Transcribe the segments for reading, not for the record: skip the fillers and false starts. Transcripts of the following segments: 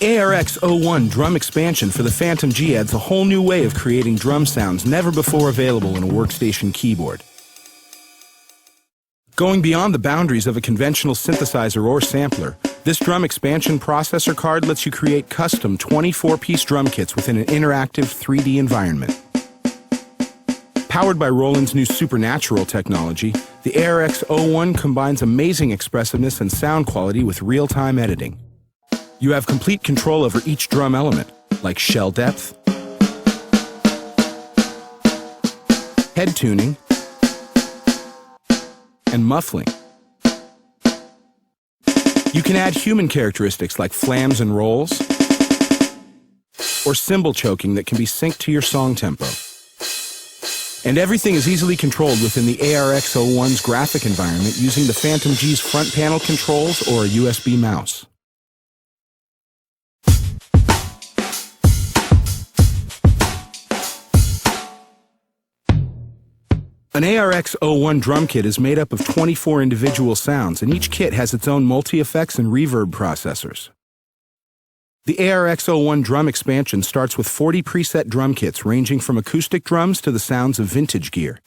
The ARX01 drum expansion for the Phantom G adds a whole new way of creating drum sounds never before available in a workstation keyboard. Going beyond the boundaries of a conventional synthesizer or sampler, this drum expansion processor card lets you create custom 24-piece drum kits within an interactive 3D environment. Powered by Roland's new Supernatural technology, the ARX01 combines amazing expressiveness and sound quality with real-time editing. You have complete control over each drum element, like shell depth, head tuning, and muffling. You can add human characteristics like flams and rolls, or cymbal choking that can be synced to your song tempo. And everything is easily controlled within the ARX01's graphic environment using the Phantom G's front panel controls or a USB mouse. An ARX01 drum kit is made up of 24 individual sounds, and each kit has its own multi-effects and reverb processors. The ARX01 drum expansion starts with 40 preset drum kits ranging from acoustic drums to the sounds of vintage gear.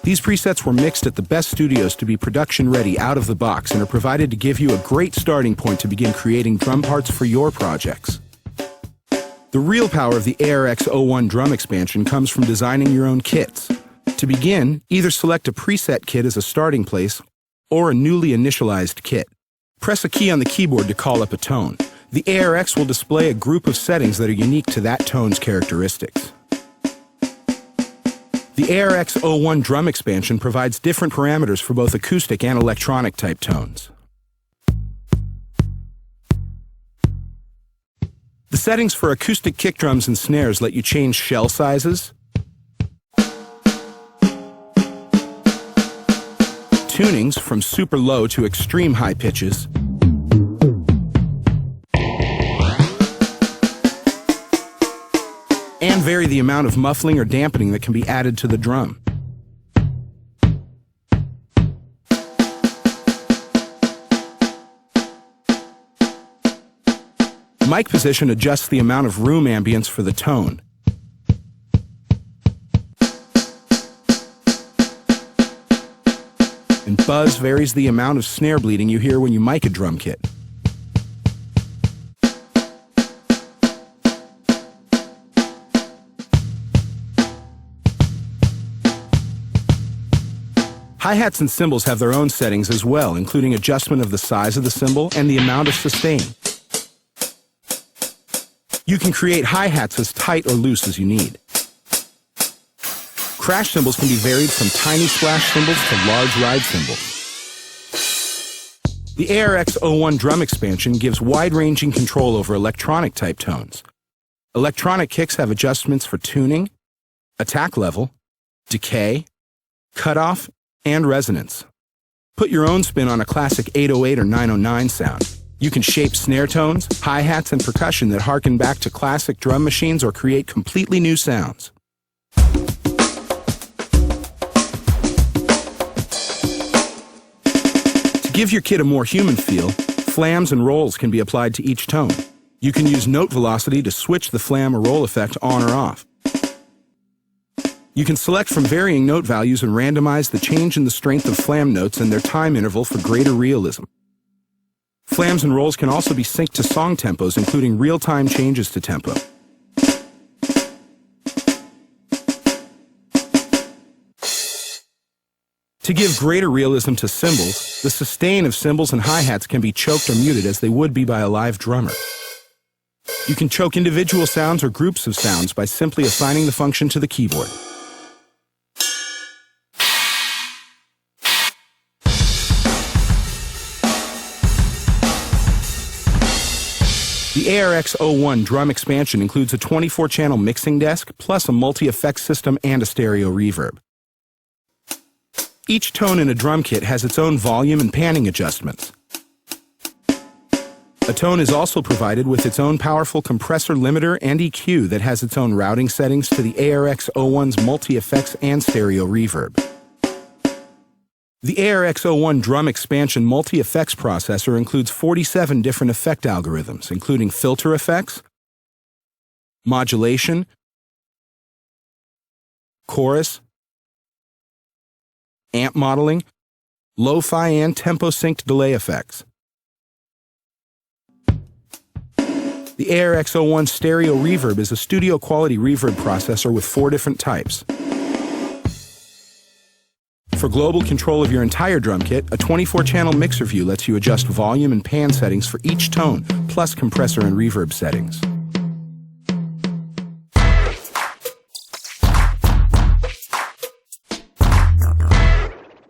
These presets were mixed at the best studios to be production-ready out of the box and are provided to give you a great starting point to begin creating drum parts for your projects. The real power of the ARX01 drum expansion comes from designing your own kits. To begin, either select a preset kit as a starting place or a newly initialized kit. Press a key on the keyboard to call up a tone. The ARX will display a group of settings that are unique to that tone's characteristics. The ARX01 drum expansion provides different parameters for both acoustic and electronic type tones. The settings for acoustic kick drums and snares let you change shell sizes, tunings from super low to extreme high pitches, and vary the amount of muffling or dampening that can be added to the drum. Mic position adjusts the amount of room ambience for the tone. And buzz varies the amount of snare bleeding you hear when you mic a drum kit. Hi-hats and cymbals have their own settings as well, including adjustment of the size of the cymbal and the amount of sustain. You can create hi-hats as tight or loose as you need. Crash cymbals can be varied from tiny splash cymbals to large ride cymbals. The ARX01 drum expansion gives wide-ranging control over electronic-type tones. Electronic kicks have adjustments for tuning, attack level, decay, cutoff, and resonance. Put your own spin on a classic 808 or 909 sound. You can shape snare tones, hi-hats, and percussion that harken back to classic drum machines or create completely new sounds. To give your kit a more human feel, flams and rolls can be applied to each tone. You can use note velocity to switch the flam or roll effect on or off. You can select from varying note values and randomize the change in the strength of flam notes and their time interval for greater realism. Flams and rolls can also be synced to song tempos, including real-time changes to tempo. To give greater realism to cymbals, the sustain of cymbals and hi-hats can be choked or muted as they would be by a live drummer. You can choke individual sounds or groups of sounds by simply assigning the function to the keyboard. The ARX01 drum expansion includes a 24-channel mixing desk, plus a multi-effects system and a stereo reverb. Each tone in a drum kit has its own volume and panning adjustments. A tone is also provided with its own powerful compressor limiter and EQ that has its own routing settings to the ARX01's multi-effects and stereo reverb. The ARX01 drum expansion multi-effects processor includes 47 different effect algorithms, including filter effects, modulation, chorus, amp modeling, lo-fi and tempo-synced delay effects. The ARX01 stereo reverb is a studio-quality reverb processor with 4 different types. For global control of your entire drum kit, a 24-channel mixer view lets you adjust volume and pan settings for each tone, plus compressor and reverb settings.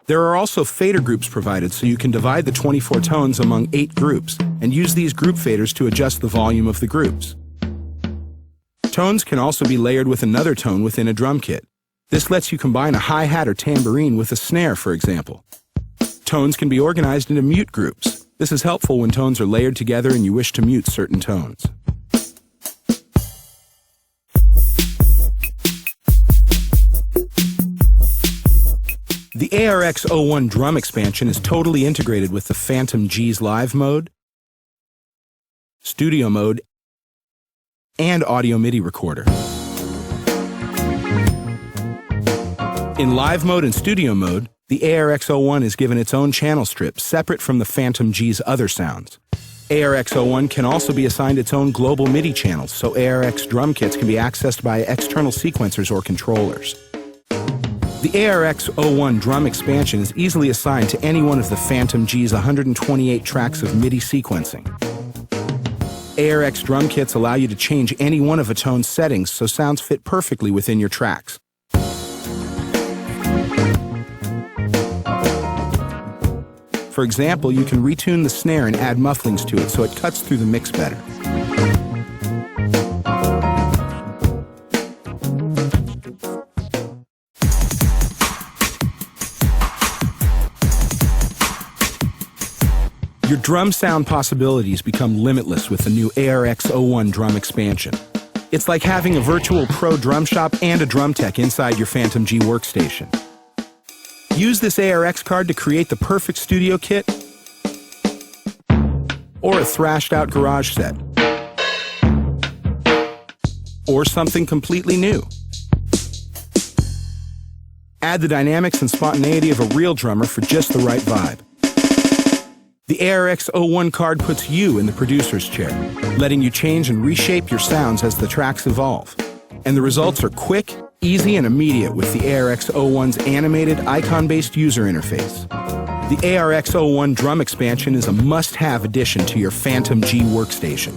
There are also fader groups provided, so you can divide the 24 tones among 8 groups and use these group faders to adjust the volume of the groups. Tones can also be layered with another tone within a drum kit. This lets you combine a hi-hat or tambourine with a snare, for example. Tones can be organized into mute groups. This is helpful when tones are layered together and you wish to mute certain tones. The ARX01 drum expansion is totally integrated with the Phantom G's live mode, studio mode, and audio MIDI recorder. In live mode and studio mode, the ARX01 is given its own channel strip, separate from the Phantom G's other sounds. ARX01 can also be assigned its own global MIDI channels, so ARX drum kits can be accessed by external sequencers or controllers. The ARX01 drum expansion is easily assigned to any one of the Phantom G's 128 tracks of MIDI sequencing. ARX drum kits allow you to change any one of a tone's settings so sounds fit perfectly within your tracks. For example, you can retune the snare and add mufflings to it so it cuts through the mix better. Your drum sound possibilities become limitless with the new ARX01 drum expansion. It's like having a virtual pro drum shop and a drum tech inside your Phantom G workstation. Use this ARX card to create the perfect studio kit or a thrashed-out garage set, or something completely new. Add the dynamics and spontaneity of a real drummer for just the right vibe. The ARX01 card puts you in the producer's chair, letting you change and reshape your sounds as the tracks evolve. And the results are quick, easy, and immediate with the ARX01's animated, icon-based user interface. The ARX01 drum expansion is a must-have addition to your Phantom G workstation.